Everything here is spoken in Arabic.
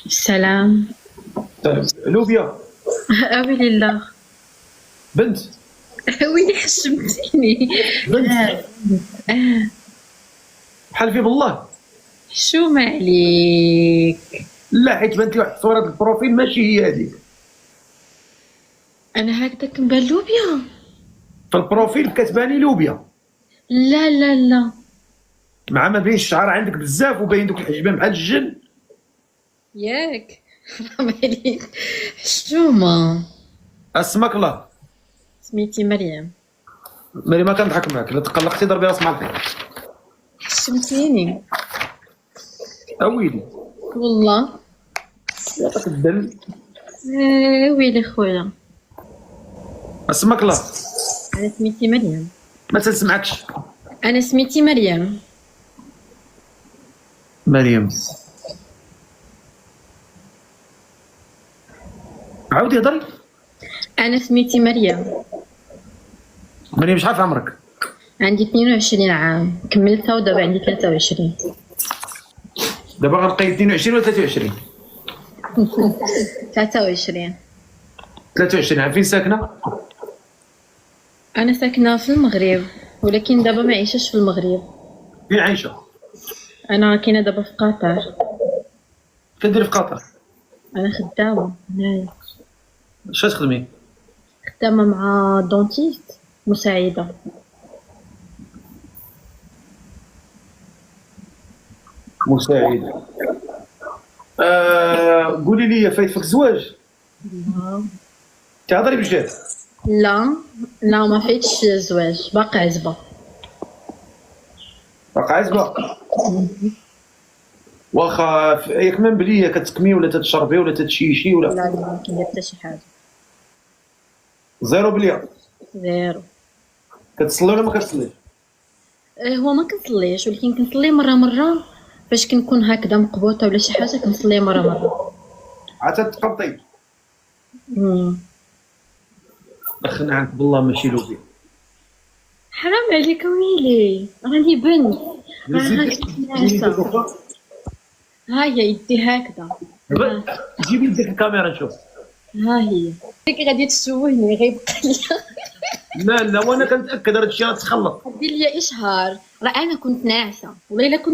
السلام. طيب لوبيا أوي لله. بنت. ويلي حشمتيني. بنت آه. آه. حلفي بالله. شو ما عليك؟ لا حيت بانت لي واحد الصوره ديال البروفيل ماشي هي هذيك. أنا هكذاك نبان لوبيا؟ في البروفيل كتباني لوبيا، لا لا لا. مع ما بين الشعر عندك بزاف وباين دوك الحجبان بحال الجن. ياك. حرام عليك. حشومة. اسمك الله. سميتي مريم. مالي ما كنضحك معاك، لا تقلقتي ضربي راس مع الحيط. حشمتيني. اويلي والله. يعطيك الدم. ويلي خويا. اسمك الله. أنا سميتي مريم. ما تسمعكش. أنا سميتي مريم. مريم عاودي هضري. أنا سميتي مريم. مريم شحال في عمرك؟ عندي 22 عام، كملتها ودابا عندي 23. دابا غنقيد 22 ولا 23؟ 23. 23. فين ساكنه؟ أنا ساكنة في المغرب، ولكن دابا ما عايشاش في المغرب. فين عايشه؟ أنا كاينة دابا في قطر. كديري في قطر؟ أنا خدامة هنايا. اش تخدمي؟ خدامة مع دونتيست، مساعدة. مساعد. قولي لي فايت فيك الزواج؟ تهضري بجد؟ لا لا، ما فايتش الزواج، باقي عزبة. باقا عزبه؟ واخا ياك من بليه كتسكمي ولا تتشربي ولا تتشيشي ولا؟ لا لا، ما كندير حتى شي حاجة. زيرو بليه. زيرو. كتصلي ولا ما كتصليش؟ هو ما كنصليش، ولكن كنصلي مرة فاش كنكون هكذا مقبوطة ولا شي حاجة كنصلي مرة. عاد تتقبطي. مم. دخلنا عنك بالله ماشي لوبيا. حرام عليك ويلي، راني بنت. ها هي يدي هكذا. جيبي يديك الكاميرا نشوف. ها هي ديك غادي تشوهني غيبقى لي. لا لا وانا كنتاكد هذا الشيء راه تخلط. دير لي اشهار، راه انا كنت ناعسه والله الا كنت